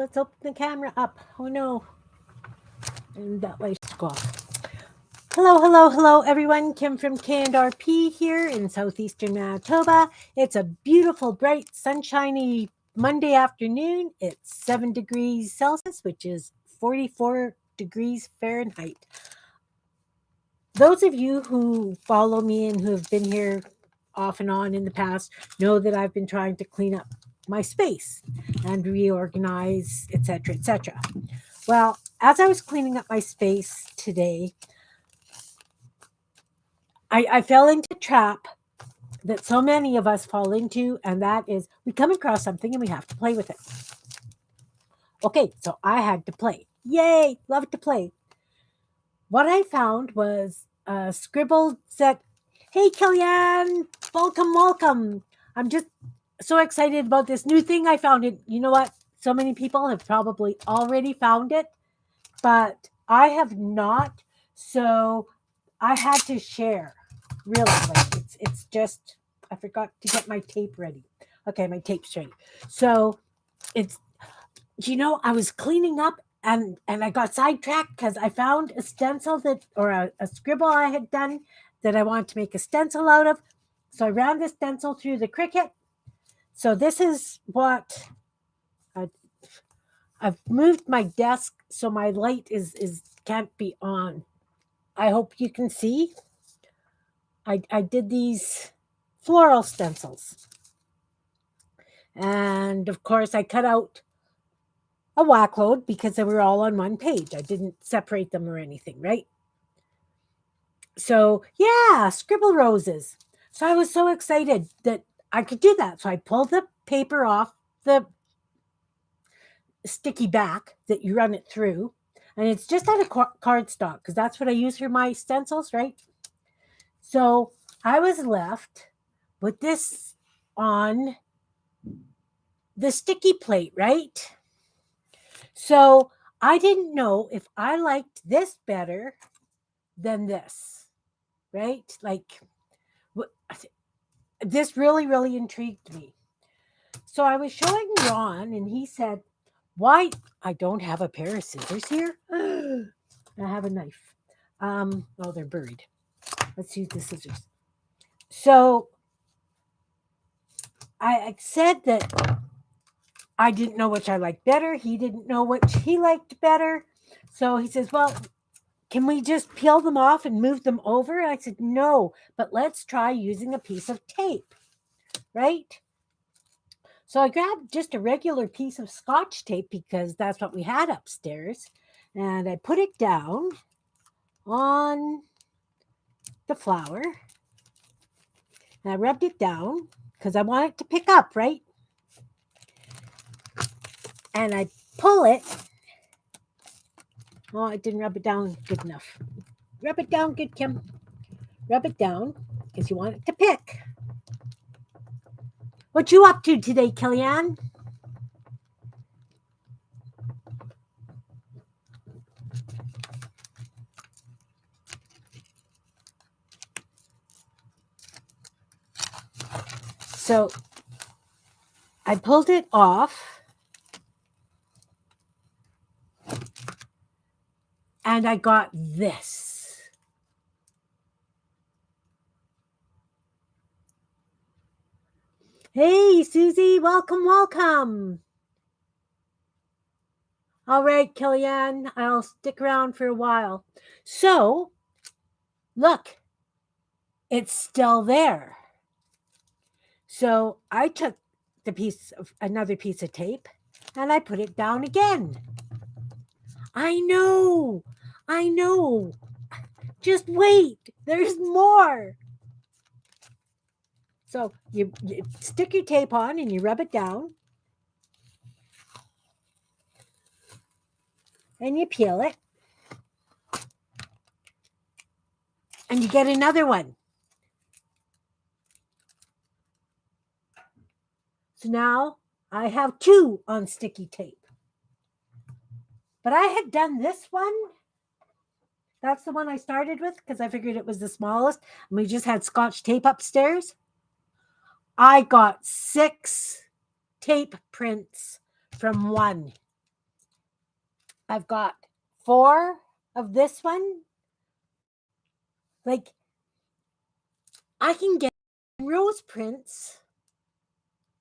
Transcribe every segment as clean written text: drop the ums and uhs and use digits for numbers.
let's open the camera up. Oh no. And that light's go off. Hello, hello, hello, everyone. Kim from K&RP here in southeastern Manitoba. It's a beautiful, bright, sunshiny Monday afternoon. It's 7 degrees Celsius, which is 44 degrees Fahrenheit. Those of you who follow me and who have been here off and on in the past know that I've been trying to clean up my space and reorganize, etc., etc. Well, as I was cleaning up my space today, I fell into a trap that so many of us fall into, and that is we come across something and we have to play with it. Okay, so I had to play. Yay, love to play. What I found was a scribble set. Hey, Kellyanne, welcome, welcome. I'm just so excited about this new thing I found. It. You know what? So many people have probably already found it, but I have not. So I had to share. Really, like it's just I forgot to get my tape ready. Okay, my tape's ready. So it's I was cleaning up and I got sidetracked because I found a stencil that or a scribble I had done that I wanted to make a stencil out of. So I ran the stencil through the Cricut. So this is what I've moved my desk so my light is can't be on. I hope you can see. I did these floral stencils. And of course, I cut out a whack load because they were all on one page. I didn't separate them or anything, right? So, yeah, scribble roses. So I was so excited that I could do that. So I pulled the paper off the sticky back that you run it through. And it's just out of cardstock because that's what I use for my stencils, right? So I was left with this on the sticky plate, right? So I didn't know if I liked this better than this, right? Like this really, really intrigued me. So I was showing Ron and he said, why? I don't have a pair of scissors here. I have a knife. Oh, they're buried. Let's use the scissors. So I said that I didn't know which I liked better. He didn't know which he liked better. So he says, well, can we just peel them off and move them over? I said, no, but let's try using a piece of tape, right? So I grabbed just a regular piece of Scotch tape because that's what we had upstairs. And I put it down on the flower. And I rubbed it down because I want it to pick up, right? And I pull it. Oh, I didn't rub it down good enough. Rub it down good, Kim. Rub it down because you want it to pick. What you up to today, Kellyanne? So I pulled it off and I got this. Hey, Susie, welcome, welcome. All right, Kellyanne, I'll stick around for a while. So, look, it's still there. So I took another piece of tape and I put it down again. I know. Just wait. There's more. So you stick your tape on and you rub it down. And you peel it. And you get another one. So now I have two on sticky tape. But I had done this one. That's the one I started with because I figured it was the smallest. And we just had Scotch tape upstairs. I got 6 tape prints from one. I've got 4 of this one. Like, I can get rose prints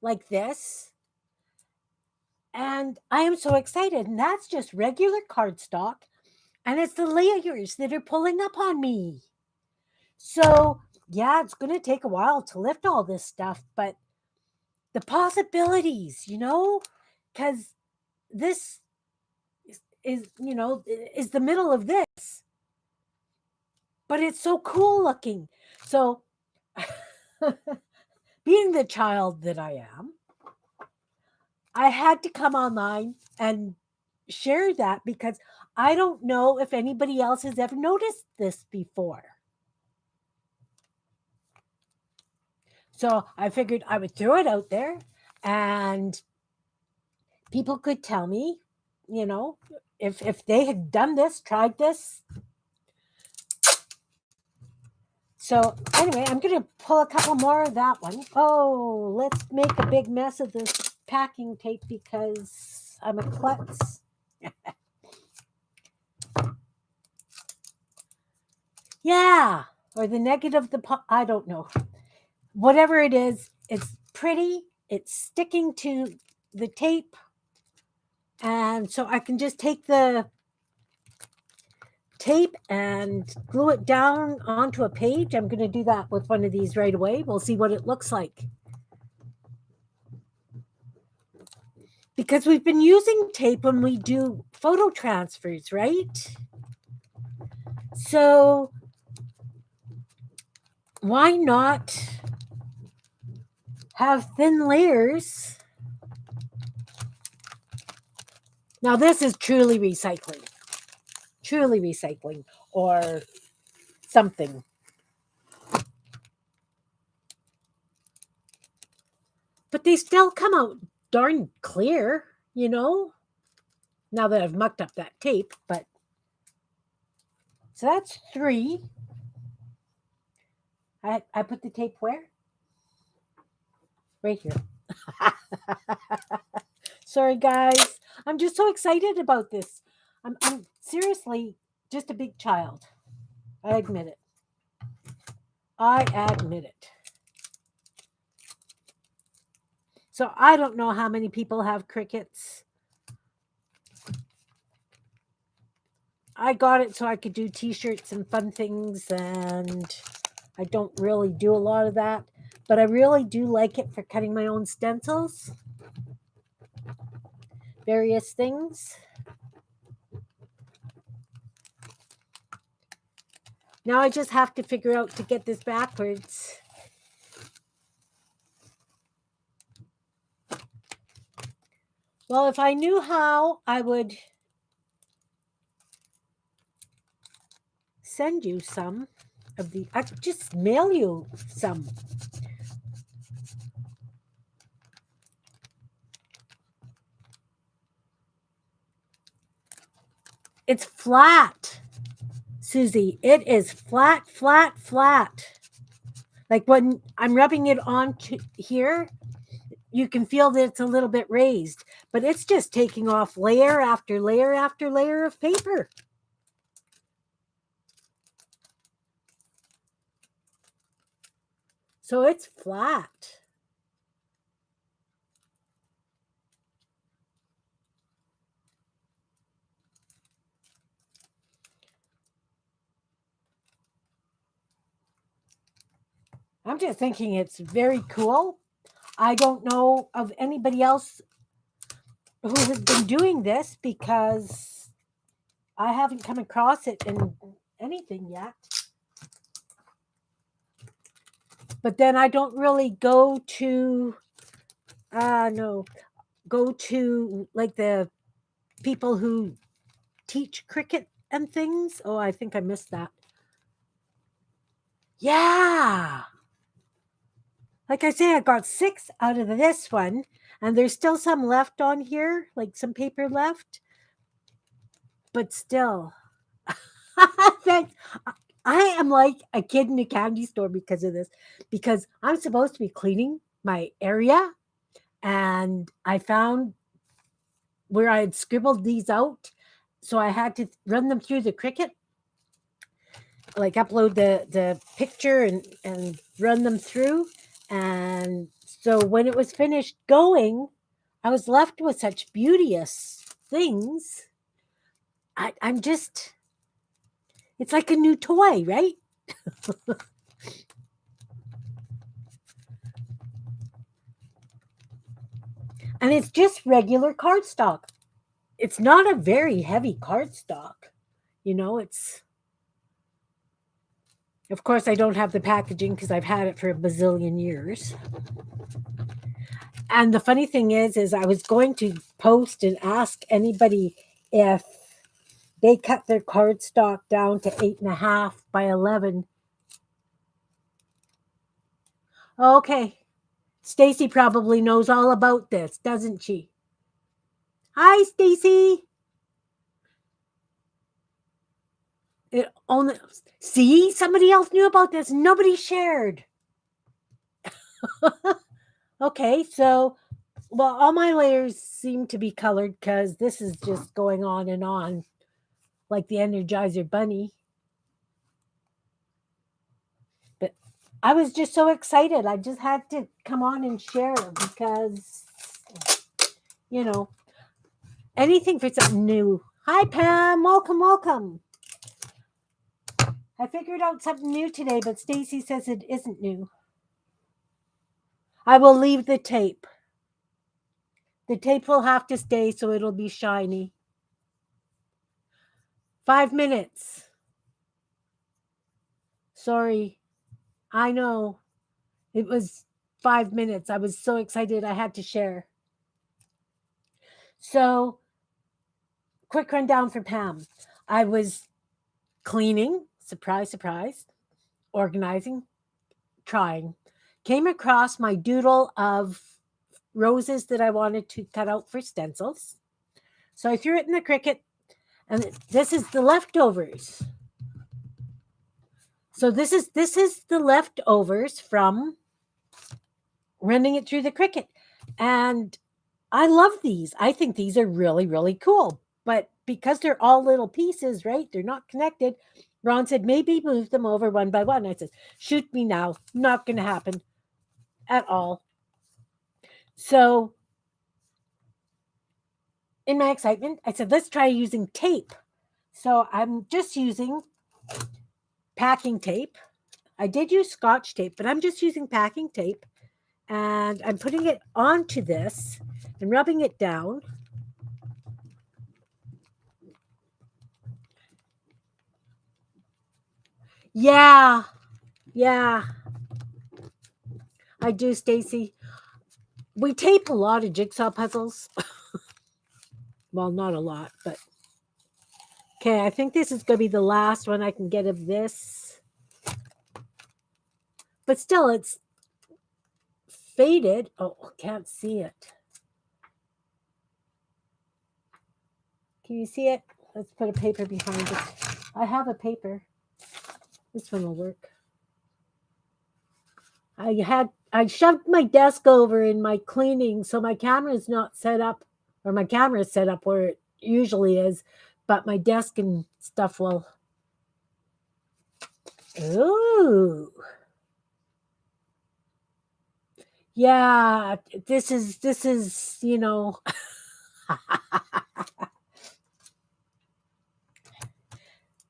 like this. And I am so excited. And that's just regular cardstock. And it's the layers that are pulling up on me. So, yeah, it's going to take a while to lift all this stuff, but the possibilities, because this is the middle of this, but it's so cool looking. So, being the child that I am, I had to come online and share that because I don't know if anybody else has ever noticed this before. So I figured I would throw it out there and people could tell me, if they had done this, tried this. So anyway, I'm going to pull a couple more of that one. Oh, let's make a big mess of this packing tape because I'm a klutz. Yeah, or the negative, I don't know. Whatever it is, it's pretty. It's sticking to the tape. And so I can just take the tape and glue it down onto a page. I'm going to do that with one of these right away. We'll see what it looks like. Because we've been using tape when we do photo transfers, right? So why not have thin layers? Now this is truly recycling or something. But they still come out darn clear, now that I've mucked up that tape. But so that's 3. I put the tape where? Right here. Sorry, guys. I'm just so excited about this. I'm seriously just a big child. I admit it. So I don't know how many people have Cricuts. I got it so I could do t-shirts and fun things, and I don't really do a lot of that, but I really do like it for cutting my own stencils, various things. Now I just have to figure out to get this backwards. Well, if I knew how, I would send you some of the, I could just mail you some. It's flat, Susie. It is flat. Like when I'm rubbing it on here, you can feel that it's a little bit raised, but it's just taking off layer after layer after layer of paper. So it's flat. I'm just thinking it's very cool. I don't know of anybody else who has been doing this because I haven't come across it in anything yet. But then I don't really go to like the people who teach Cricut and things. Oh, I think I missed that. Yeah. Like I say, I got 6 out of this one, and there's still some left on here, like some paper left. But still, thanks. I am like a kid in a candy store because of this, because I'm supposed to be cleaning my area, and I found where I had scribbled these out, So I had to run them through the Cricut, like upload the picture and run them through. And so when it was finished going, I was left with such beauteous things. I'm just, it's like a new toy, right? And it's just regular cardstock. It's not a very heavy cardstock. It's, of course, I don't have the packaging because I've had it for a bazillion years. And the funny thing is I was going to post and ask anybody if they cut their cardstock down to 8.5 by 11. Okay. Stacy probably knows all about this, doesn't she? Hi, Stacy. It only see somebody else knew about this. Nobody shared. Okay, so well, all my layers seem to be colored because this is just going on and on like the Energizer Bunny. But I was just so excited. I just had to come on and share because, anything for something new. Hi, Pam. Welcome, welcome. I figured out something new today, but Stacy says it isn't new. I will leave the tape. The tape will have to stay so it'll be shiny. 5 minutes. Sorry. I know. It was 5 minutes. I was so excited I had to share. So, quick rundown for Pam. I was cleaning, surprise, surprise, organizing, trying. Came across my doodle of roses that I wanted to cut out for stencils. So I threw it in the Cricut, and this is the leftovers. So this is the leftovers from running it through the Cricut. And I love these. I think these are really, really cool. But because they're all little pieces, right? They're not connected. Ron said, maybe move them over one by one. I said, shoot me now. Not going to happen at all. So in my excitement, I said, let's try using tape. So I'm just using packing tape. I did use Scotch tape, but I'm just using packing tape. And I'm putting it onto this and rubbing it down. Yeah. I do, Stacy. We tape a lot of jigsaw puzzles. Well, not a lot, but okay, I think this is going to be the last one I can get of this. But still, it's faded. Oh, can't see it. Can you see it? Let's put a paper behind it. I have a paper. This one will work. I shoved my desk over in my cleaning, so my camera is not set up, or my camera is set up where it usually is, but my desk and stuff will. Ooh. Yeah, this is,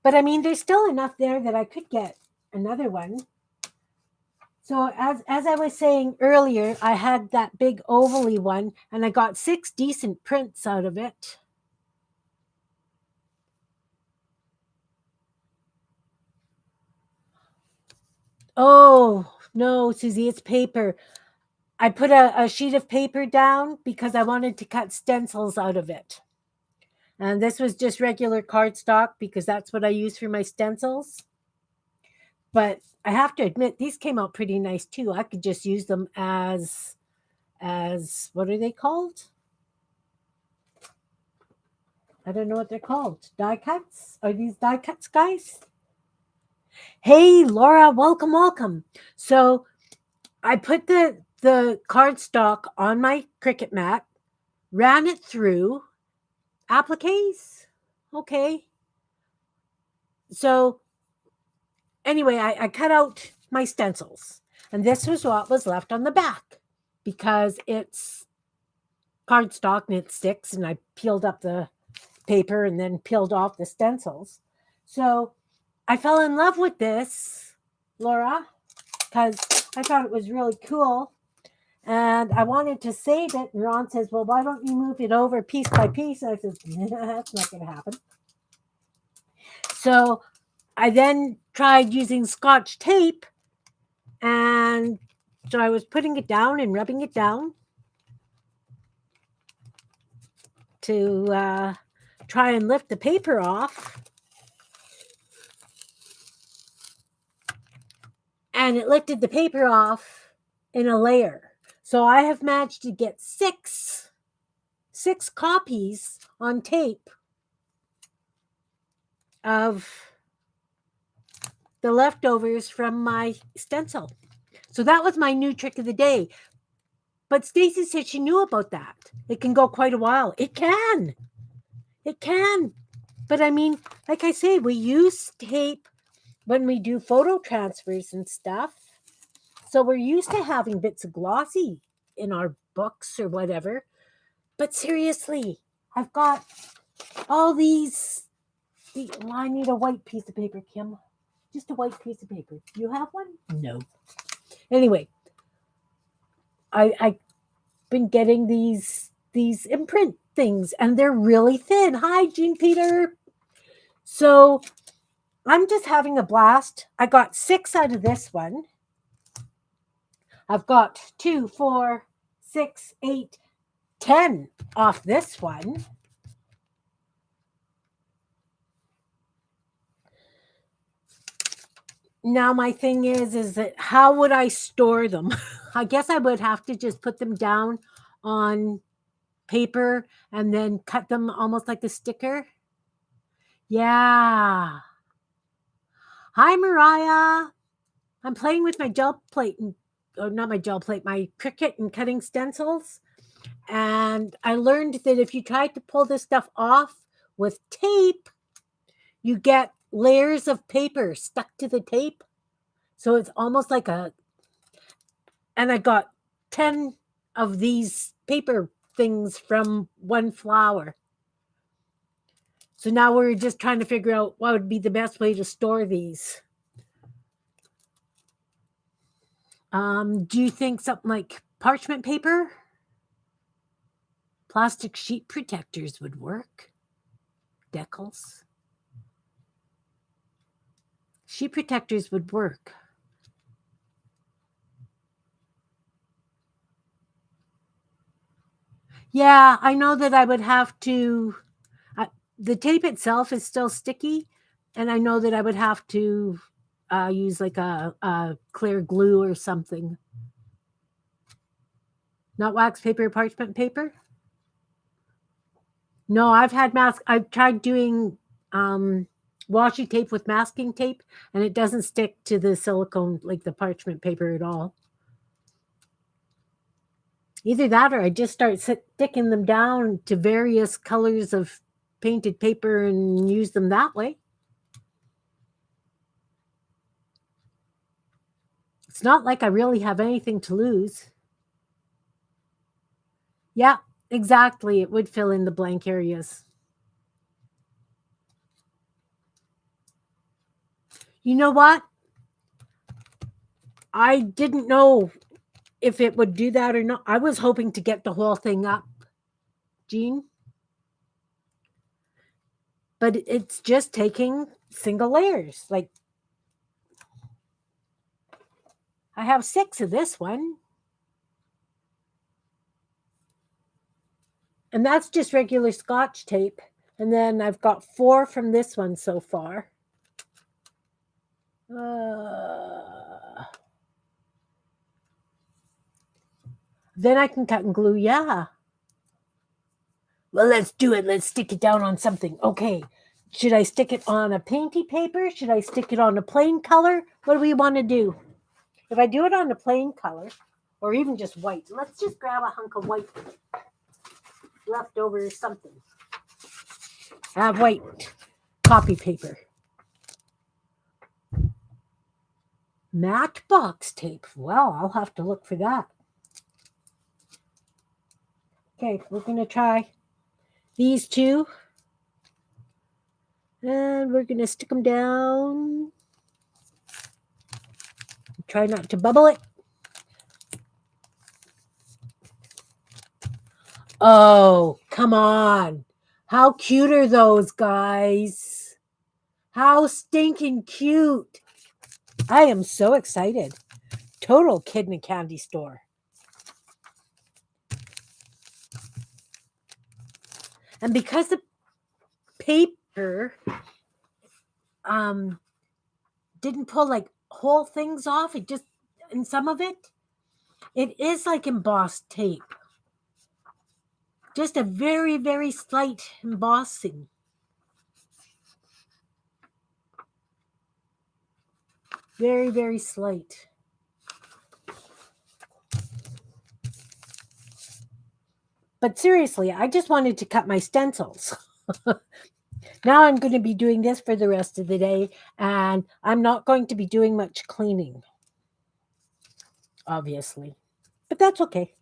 but I mean, there's still enough there that I could get another one. So as I was saying earlier, I had that big ovally one, and I got 6 decent prints out of it. Oh no, Susie, it's paper. I put a sheet of paper down because I wanted to cut stencils out of it. And this was just regular cardstock because that's what I use for my stencils. But I have to admit, these came out pretty nice too. I could just use them as what are they called? I don't know what they're called. Die cuts? Are these die cuts, guys? Hey, Laura, welcome, welcome. So I put the cardstock on my Cricut mat, ran it through appliques. Okay. So anyway, I cut out my stencils, and this was what was left on the back because it's cardstock and it sticks, and I peeled up the paper and then peeled off the stencils. So I fell in love with this, Laura, because I thought it was really cool. And I wanted to save it. And Ron says, well, why don't you move it over piece by piece? And I said, that's not going to happen. So I then tried using Scotch tape. And so I was putting it down and rubbing it down to try and lift the paper off. And it lifted the paper off in a layer. So I have managed to get six copies on tape of the leftovers from my stencil. So that was my new trick of the day. But Stacy said she knew about that. It can go quite a while. It can. It can. But I mean, like I say, we use tape when we do photo transfers and stuff. So we're used to having bits of glossy in our books or whatever. But seriously, I've got all these. I need a white piece of paper, Kim. Just a white piece of paper. Do you have one? No. Anyway, I've been getting these imprint things, and they're really thin. Hi, Jean Peter. So I'm just having a blast. I got 6 out of this one. I've got 2, 4, 6, 8, 10 off this one. Now my thing is that how would I store them? I guess I would have to just put them down on paper and then cut them almost like a sticker. Yeah. Hi, Mariah. I'm playing with my gel plate, or not my gel plate, my Cricut and cutting stencils. And I learned that if you try to pull this stuff off with tape, you get layers of paper stuck to the tape. So it's almost like and I got 10 of these paper things from one flower. So now we're just trying to figure out what would be the best way to store these. Do you think something like parchment paper? Plastic sheet protectors would work. Decals. Sheet protectors would work. Yeah, I know that I would have to. The tape itself is still sticky, and I know that I would have to use like a clear glue or something. Not wax paper, parchment paper? No, I've tried doing washi tape with masking tape, and it doesn't stick to the silicone like the parchment paper at all. Either that or I just start sticking them down to various colors of painted paper and use them that way. It's not like I really have anything to lose. Yeah, exactly. It would fill in the blank areas. You know what? I didn't know if it would do that or not. I was hoping to get the whole thing up, Jean. But it's just taking single layers. Like, I have 6 of this one. And that's just regular Scotch tape. And then I've got 4 from this one so far. Then I can cut and glue. Yeah. Well, let's do it. Let's stick it down on something. Okay. Should I stick it on a painty paper? Should I stick it on a plain color? What do we want to do? If I do it on a plain color, or even just white, let's just grab a hunk of white left over or something. I have white copy paper. Matchbox tape. Well, I'll have to look for that. Okay, we're going to try these two. And we're going to stick them down. Try not to bubble it. Oh, come on. How cute are those guys? How stinking cute. I am so excited. Total kid in a candy store. And because the paper didn't pull like whole things off, it just, in some of it, it is like embossed tape. Just a very, very slight embossing. Very, very slight. But seriously, I just wanted to cut my stencils. Now I'm going to be doing this for the rest of the day, and I'm not going to be doing much cleaning, obviously. But that's okay.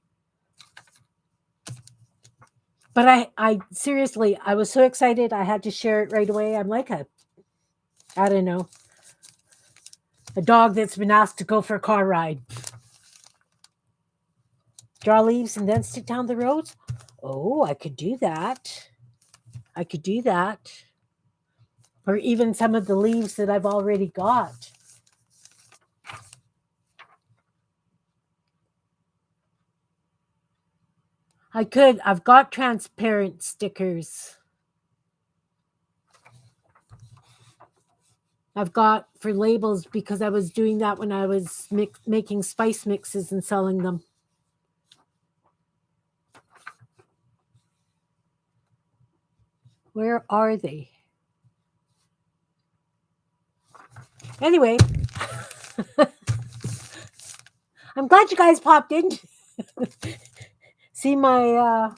But I seriously, I was so excited. I had to share it right away. I'm like I don't know, a dog that's been asked to go for a car ride. Draw leaves and then stick down the roads. Oh, I could do that. I could do that. Or even some of the leaves that I've already got. I could. I've got transparent stickers. I've got for labels because I was doing that when I was making spice mixes and selling them. Where are they? Anyway, I'm glad you guys popped in. See my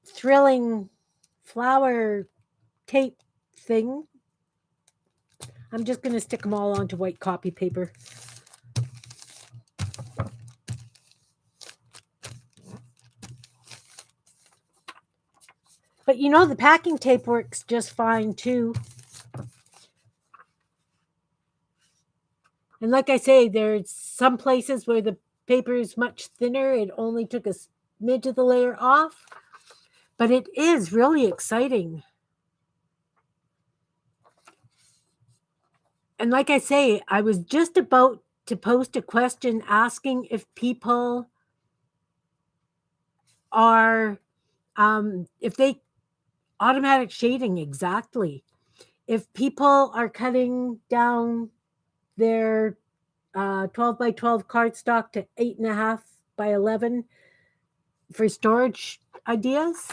thrilling flower tape thing. I'm just going to stick them all onto white copy paper. But you know, the packing tape works just fine too. And like I say, there's some places where the paper is much thinner. It only took a smidge of the layer off. But it is really exciting. And like I say, I was just about to post a question asking if people are, if they, automatic shading, exactly. If people are cutting down their 12 by 12 cardstock to 8.5 by 11 for storage ideas.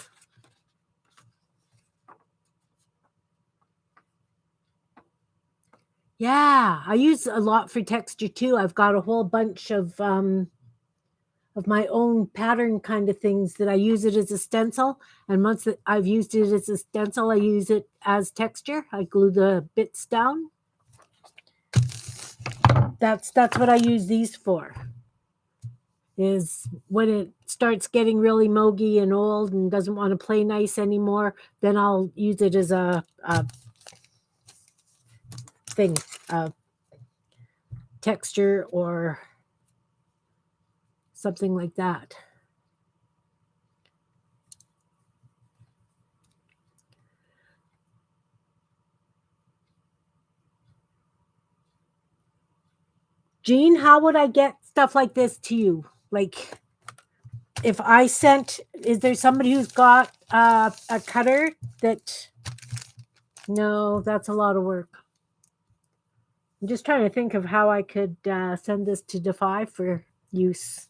Yeah, I use a lot for texture too. I've got a whole bunch of my own pattern kind of things that I use it as a stencil. And once that I've used it as a stencil, I use it as texture. I glue the bits down. That's what I use these for. Is when it starts getting really moggy and old and doesn't want to play nice anymore, then I'll use it as a thing, texture or something like that. Jean, how would I get stuff like this to you? Like, if I sent, is there somebody who's got a cutter that? No, that's a lot of work. I'm just trying to think of how I could send this to Defy for use.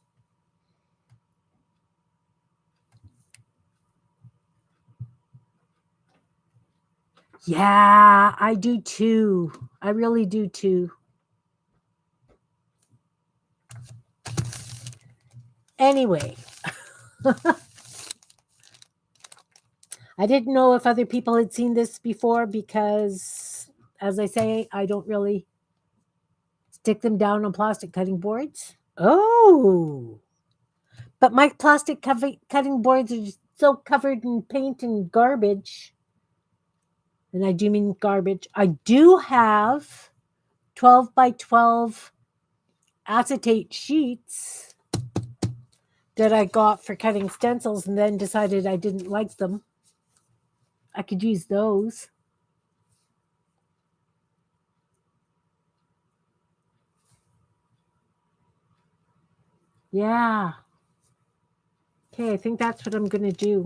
Yeah, I do too. I really do too. Anyway. I didn't know if other people had seen this before because, as I say, I don't really stick them down on plastic cutting boards. Oh, but my plastic cutting boards are so covered in paint and garbage. And I do mean garbage. I do have 12 by 12 acetate sheets that I got for cutting stencils and then decided I didn't like them. I could use those. Yeah. Okay, I think that's what I'm going to do.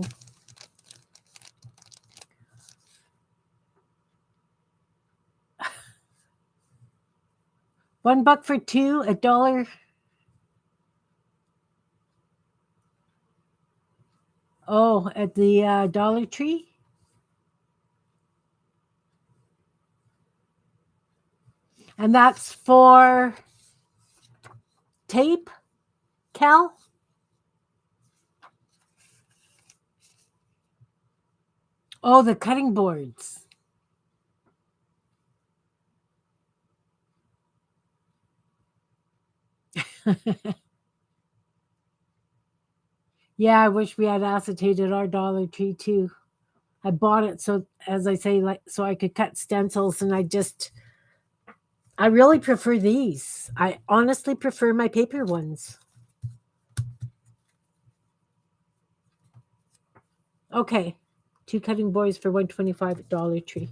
$1 for two, $1. Oh, at the Dollar Tree? And that's for tape, Cal? Oh, the cutting boards. Yeah, I wish we had acetate at our Dollar Tree too. I bought it so, as I say, like so I could cut stencils, and I really prefer these. I honestly prefer my paper ones. Okay, 2 cutting boards for $125 at Dollar Tree.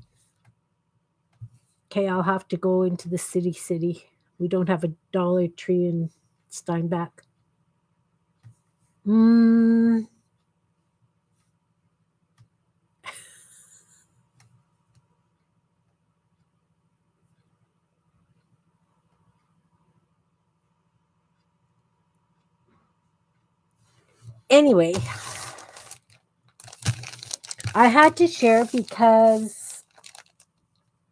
Okay, I'll have to go into the city. We don't have a Dollar Tree in Steinbach. Anyway, I had to share because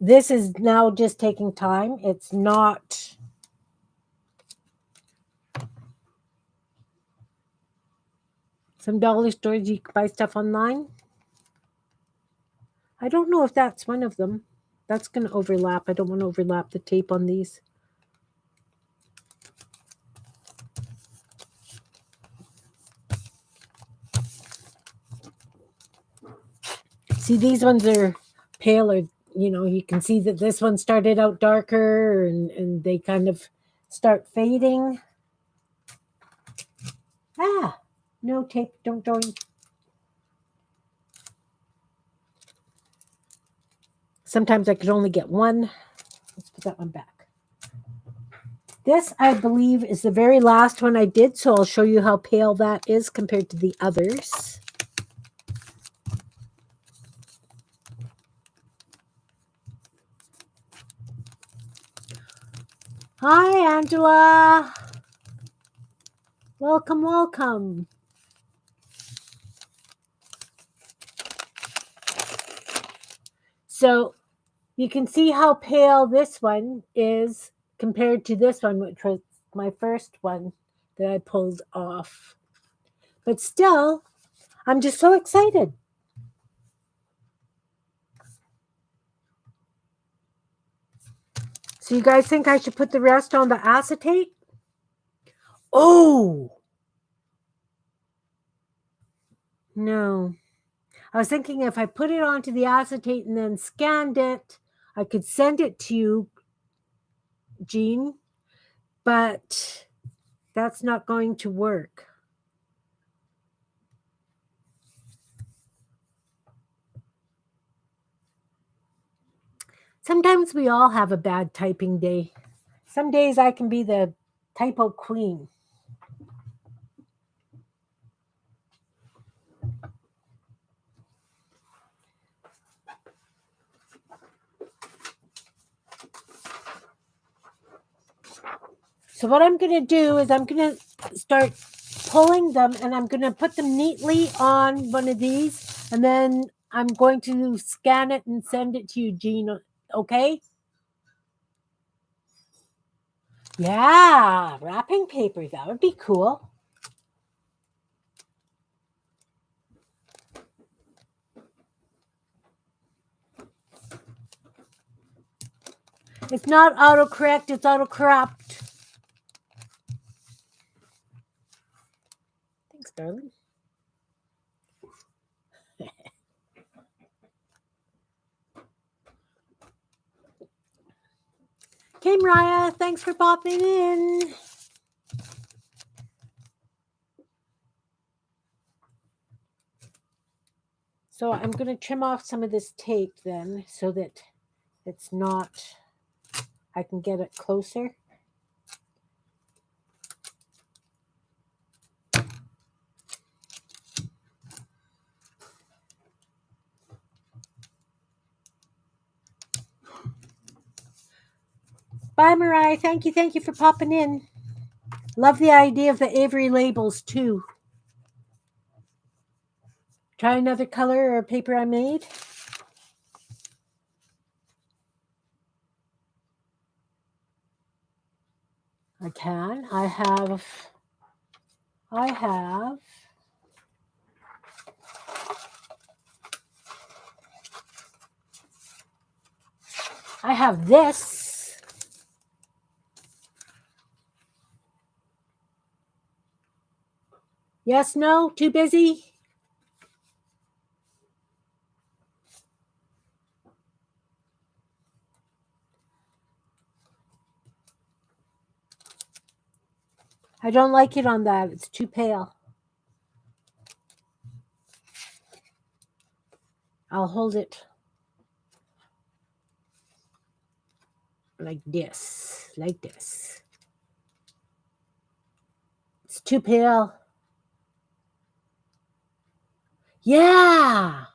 this is now just taking time. It's not some dollar stores you can buy stuff online. I don't know if that's one of them. That's going to overlap. I don't want to overlap the tape on these. See, these ones are paler. You know, you can see that this one started out darker and they kind of start fading. Ah, no tape, don't join. Sometimes I could only get one. Let's put that one back. This, I believe, is the very last one I did, so I'll show you how pale that is compared to the others. Hi, Angela. Welcome, welcome. So you can see how pale this one is compared to this one, which was my first one that I pulled off. But still, I'm just so excited. So you guys think I should put the rest on the acetate? Oh! No. I was thinking if I put it onto the acetate and then scanned it, I could send it to you, Jean, but that's not going to work. Sometimes we all have a bad typing day. Some days I can be the typo queen. So what I'm going to do is I'm going to start pulling them, and I'm going to put them neatly on one of these, and then I'm going to scan it and send it to you, Jean. Okay? Yeah, wrapping paper. That would be cool. It's not autocorrect, it's autocorrupt. Thanks, darling. Okay, Mariah, thanks for popping in. So I'm going to trim off some of this tape then so that it's not, I can get it closer. Bye, Mariah. Thank you for popping in. Love the idea of the Avery labels too. Try another color or paper I made. I can. I have this. Yes, no, too busy? I don't like it on that. It's too pale. I'll hold it like this. It's too pale. Yeah.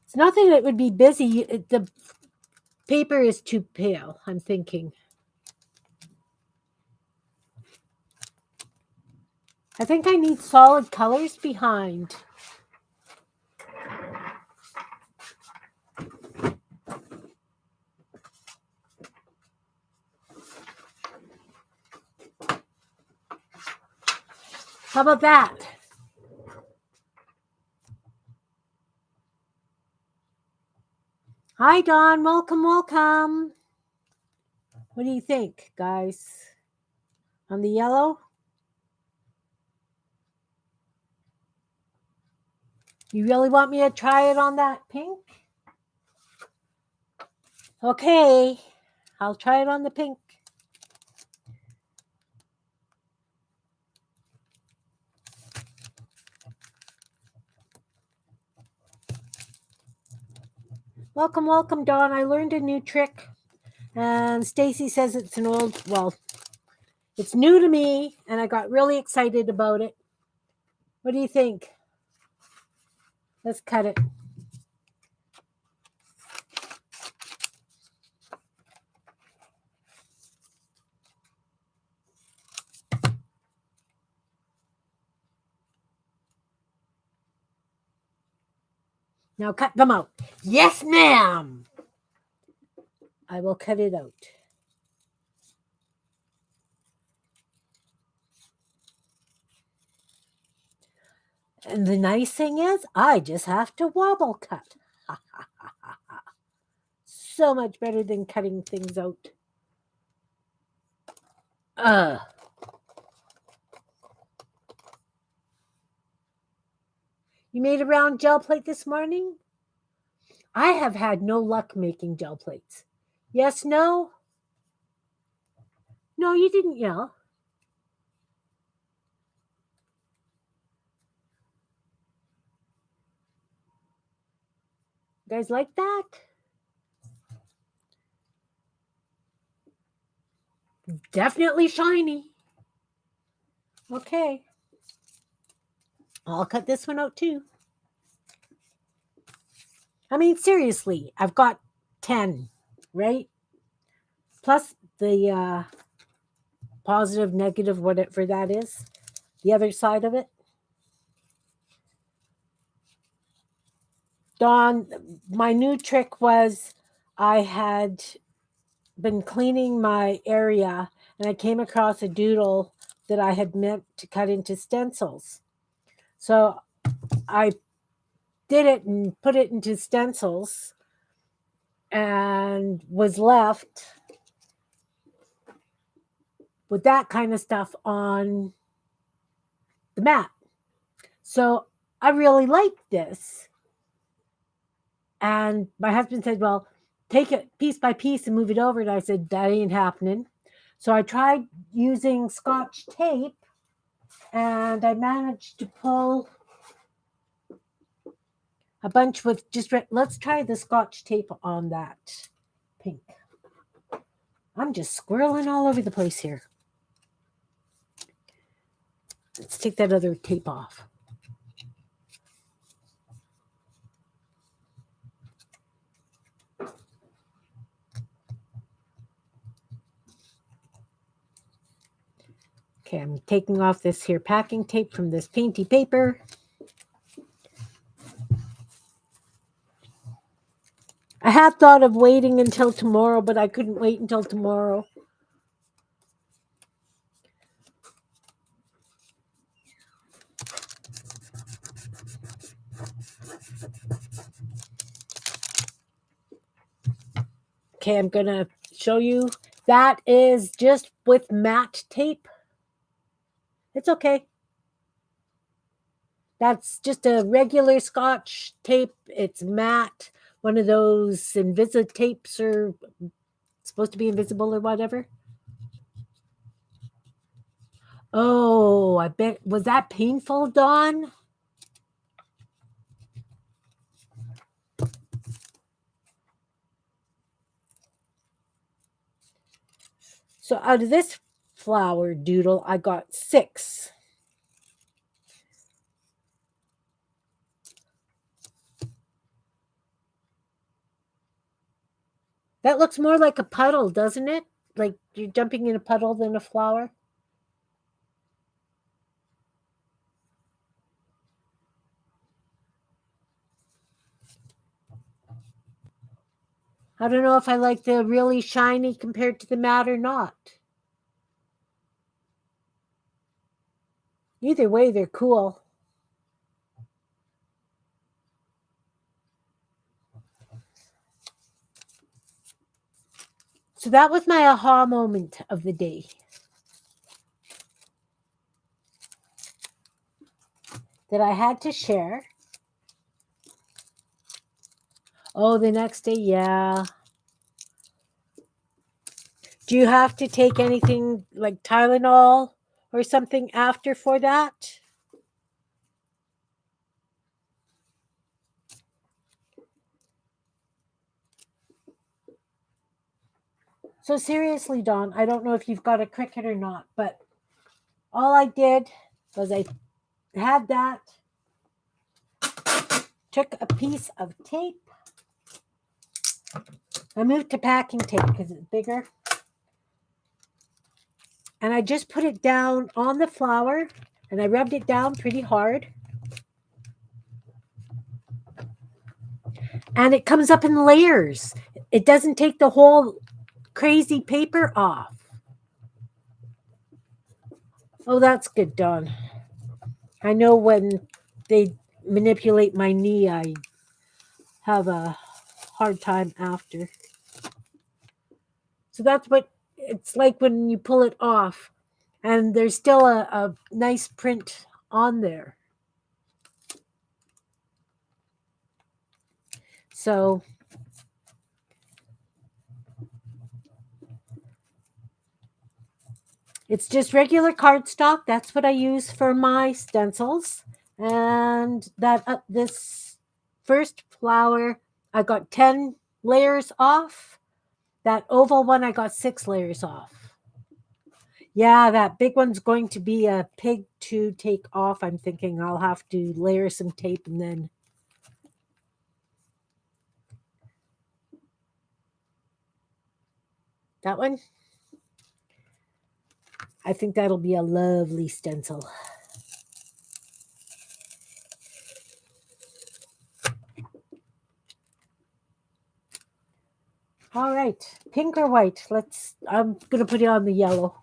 It's nothing that would be busy. The paper is too pale, I'm thinking. I think I need solid colors behind. How about that? Hi, Dawn. Welcome. What do you think, guys? On the yellow? You really want me to try it on that pink? Okay. I'll try it on the pink. Welcome, Dawn. I learned a new trick. And Stacy says it's it's new to me, and I got really excited about it. What do you think? Let's cut it. Now cut them out. Yes, ma'am. I will cut it out. And the nice thing is, I just have to wobble cut. So much better than cutting things out. You made a round gel plate this morning? I have had no luck making gel plates. Yes, no? No, you didn't yell. You guys like that? Definitely shiny. Okay. I'll cut this one out too. I mean, seriously, I've got 10, right? Plus the positive, negative, whatever that is, the other side of it. Dawn, my new trick was I had been cleaning my area and I came across a doodle that I had meant to cut into stencils. So I did it and put it into stencils. and was left with that kind of stuff on the mat. So I really liked this. And my husband said, well, take it piece by piece and move it over. And I said, that ain't happening. So I tried using Scotch tape and I managed to pull a bunch with just, let's try the Scotch tape on that pink. I'm just squirreling all over the place here. Let's take that other tape off. Okay, I'm taking off this here packing tape from this painty paper. I had thought of waiting until tomorrow, but I couldn't wait until tomorrow. Okay, I'm going to show you. That is just with matte tape. It's okay. That's just a regular Scotch tape. It's matte. One of those Invisi tapes are supposed to be invisible or whatever. Oh, I bet. Was that painful, Dawn? So out of this flower doodle, I got 6. That looks more like a puddle, doesn't it? Like you're jumping in a puddle than a flower. I don't know if I like the really shiny compared to the matte or not. Either way, they're cool. So that was my aha moment of the day. That I had to share. Oh, the next day, yeah. Do you have to take anything like Tylenol or something after for that? So seriously, Dawn, I don't know if you've got a Cricut or not, but all I did was I had that, took a piece of tape. I moved to packing tape because it's bigger. And I just put it down on the flower and I rubbed it down pretty hard. And it comes up in layers. It doesn't take the whole crazy paper off. Oh, that's good, Dawn. I know when they manipulate my knee, I have a hard time after. So that's what it's like when you pull it off. And there's still a nice print on there. So it's just regular cardstock. That's what I use for my stencils. And that this first flower, I got 10 layers off. That oval one, I got 6 layers off. Yeah, that big one's going to be a pig to take off. I'm thinking I'll have to layer some tape and then. That one? I think that'll be a lovely stencil. All right, pink or white? I'm going to put it on the yellow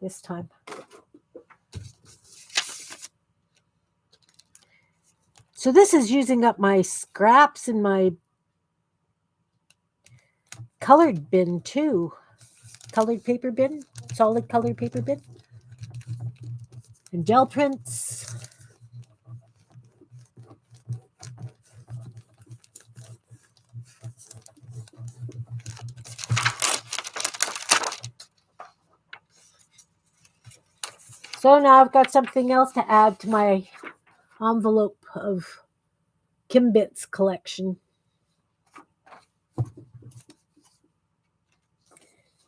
this time. So this is using up my scraps and my colored bin too. Colored paper bin, solid colored paper bin. And gel prints. So now I've got something else to add to my envelope of Kimbits collection.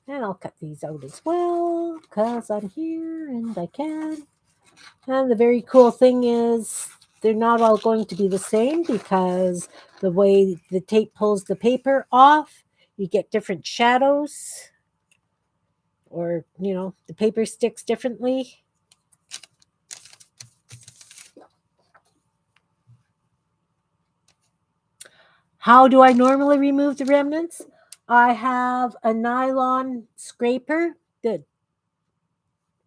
And I'll cut these out as well because I'm here and I can. And the very cool thing is they're not all going to be the same because the way the tape pulls the paper off, you get different shadows, or, the paper sticks differently. How do I normally remove the remnants? I have a nylon scraper that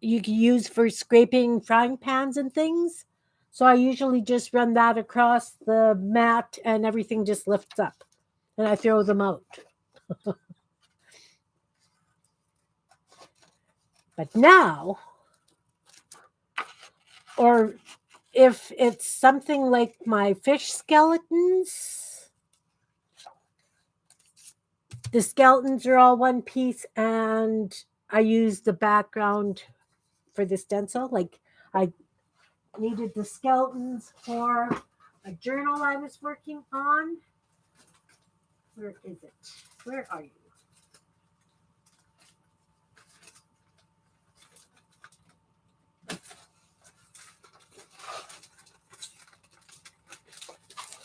you can use for scraping frying pans and things. So I usually just run that across the mat and everything just lifts up and I throw them out. But now, or if it's something like my fish skeletons, the skeletons are all one piece and I use the background for the stencil. Like I needed the skeletons for a journal I was working on. Where is it? Where are you?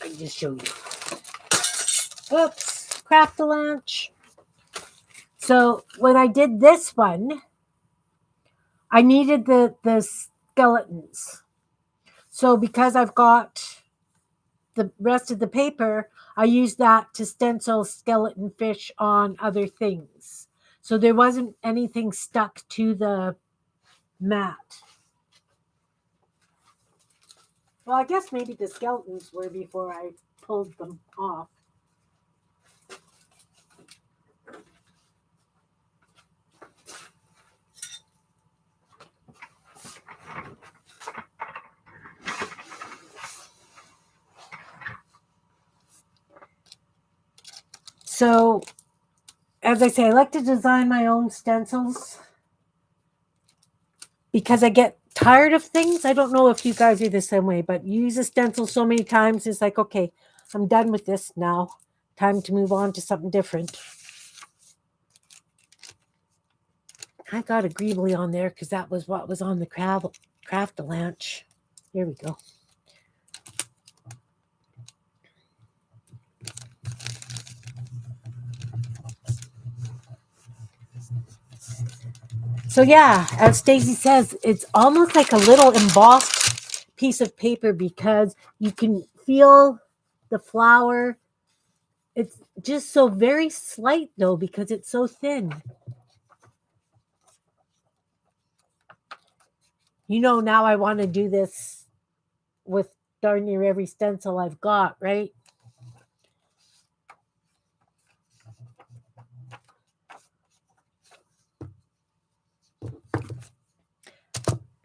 I can just show you. Oops, Craft-A-Lunch. So when I did this one, I needed the skeletons. So because I've got the rest of the paper, I used that to stencil skeleton fish on other things. So there wasn't anything stuck to the mat. Well, I guess maybe the skeletons were before I pulled them off. So, as I say, I like to design my own stencils because I get tired of things. I don't know if you guys are the same way, but you use a stencil so many times, it's like, okay, I'm done with this now. Time to move on to something different. I got Agreeably on there because that was what was on the Craft-A-Lunch. Here we go. So yeah, as Stacy says, it's almost like a little embossed piece of paper because you can feel the flower. It's just so very slight though because it's so thin. Now I want to do this with darn near every stencil I've got, right?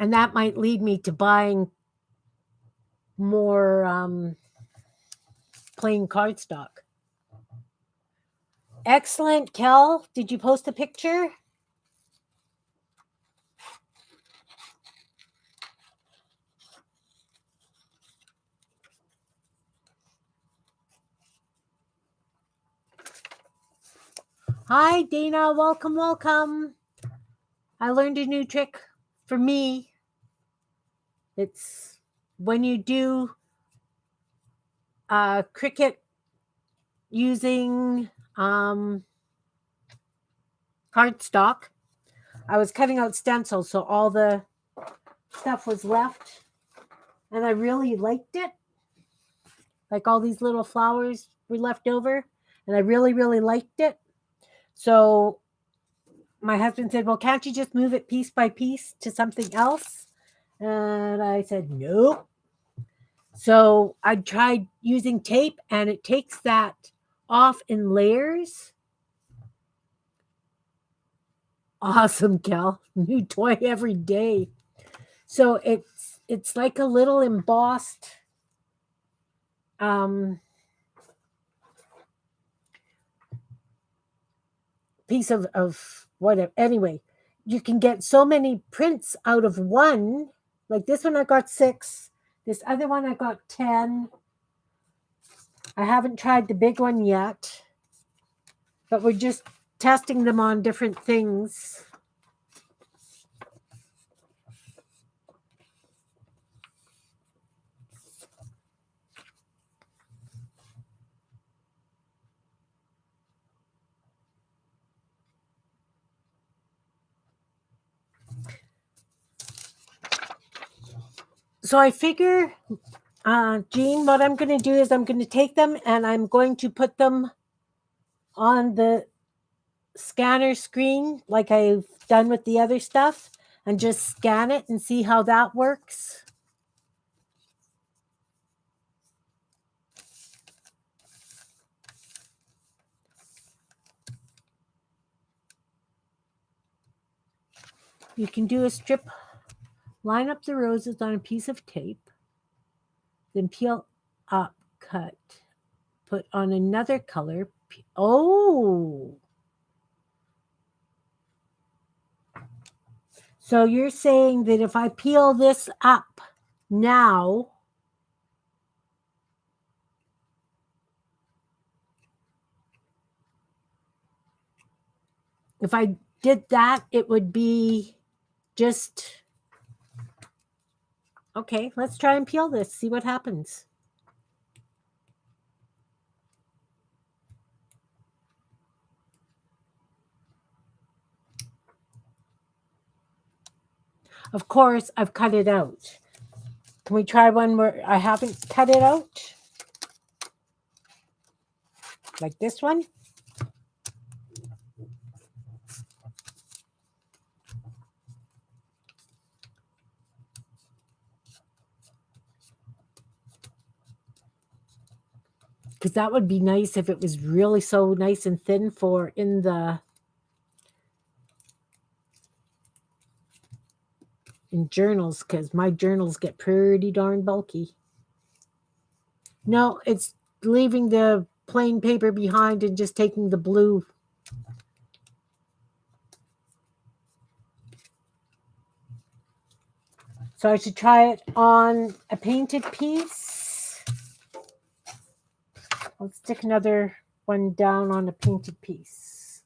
And that might lead me to buying more plain cardstock. Excellent, Kel. Did you post a picture? Hi, Dana. Welcome, welcome. I learned a new trick for me. It's when you do Cricut using cardstock. I was cutting out stencils, so all the stuff was left, and I really liked it. Like all these little flowers were left over, and I really, really liked it. So my husband said, well, can't you just move it piece by piece to something else? And I said, nope. So I tried using tape, and it takes that off in layers. Awesome, Cal. New toy every day. So it's like a little embossed um piece of whatever. Anyway, you can get so many prints out of one. Like this one I got 6. This other one I got 10. I haven't tried the big one yet, but we're just testing them on different things. So I figure, Jean, what I'm going to do is I'm going to take them and I'm going to put them on the scanner screen like I've done with the other stuff and just scan it and see how that works. You can do a strip, line up the roses on a piece of tape, then peel up, cut, put on another color. Oh, so you're saying that if I peel this up now, if I did that, it would be just okay. Let's try and peel this, see what happens. Of course, I've cut it out. Can we try one where I haven't cut it out? Like this one? Because that would be nice if it was really so nice and thin for in journals, because my journals get pretty darn bulky. No, it's leaving the plain paper behind and just taking the blue. So I should try it on a painted piece. Let's stick another one down on a painted piece.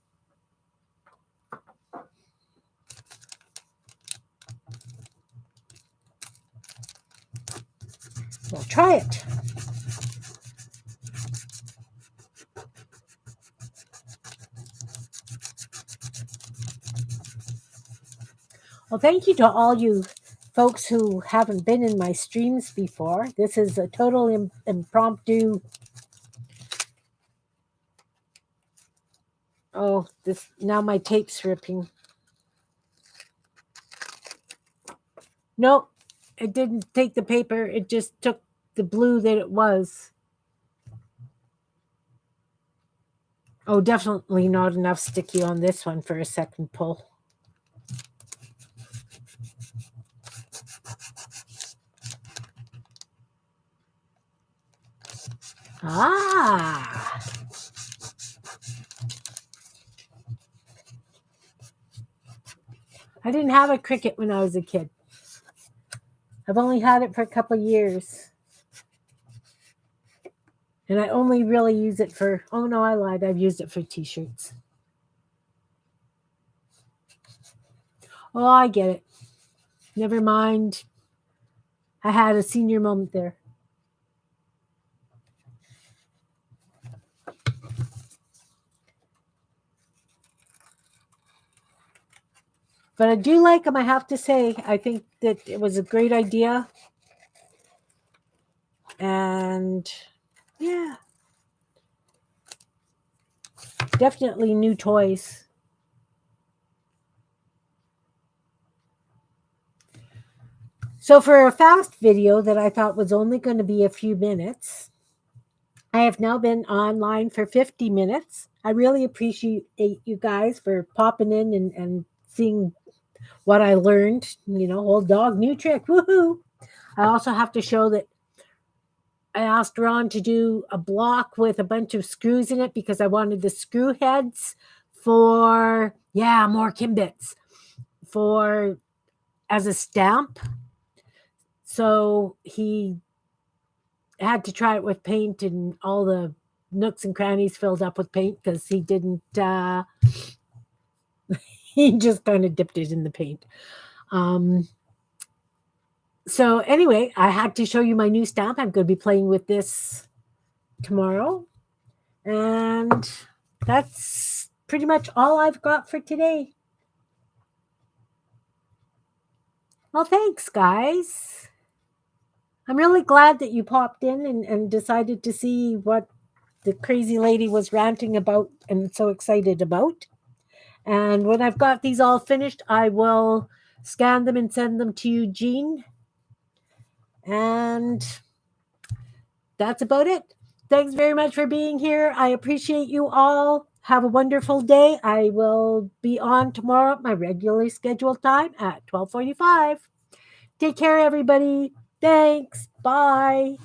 We'll try it. Well, thank you to all you folks who haven't been in my streams before. This is a total impromptu. Oh, this now my tape's ripping. Nope, it didn't take the paper. It just took the blue that it was. Oh, definitely not enough sticky on this one for a second pull. Ah. I didn't have a Cricut when I was a kid. I've only had it for a couple of years. And I only really use it for, oh no, I lied. I've used it for t-shirts. Oh, I get it. Never mind. I had a senior moment there. But I do like them, I have to say. I think that it was a great idea. And yeah, definitely new toys. So for a fast video that I thought was only going to be a few minutes, I have now been online for 50 minutes. I really appreciate you guys for popping in and seeing what I learned. Old dog, new trick. Woohoo! I also have to show that I asked Ron to do a block with a bunch of screws in it because I wanted the screw heads for, more Kimbits for as a stamp. So he had to try it with paint and all the nooks and crannies filled up with paint because he didn't, he just kind of dipped it in the paint. So anyway, I had to show you my new stamp. I'm going to be playing with this tomorrow. And that's pretty much all I've got for today. Well, thanks, guys. I'm really glad that you popped in and decided to see what the crazy lady was ranting about and so excited about. And when I've got these all finished, I will scan them and send them to Eugene. And that's about it. Thanks very much for being here. I appreciate you all. Have a wonderful day. I will be on tomorrow at my regularly scheduled time at 12:45. Take care, everybody. Thanks. Bye.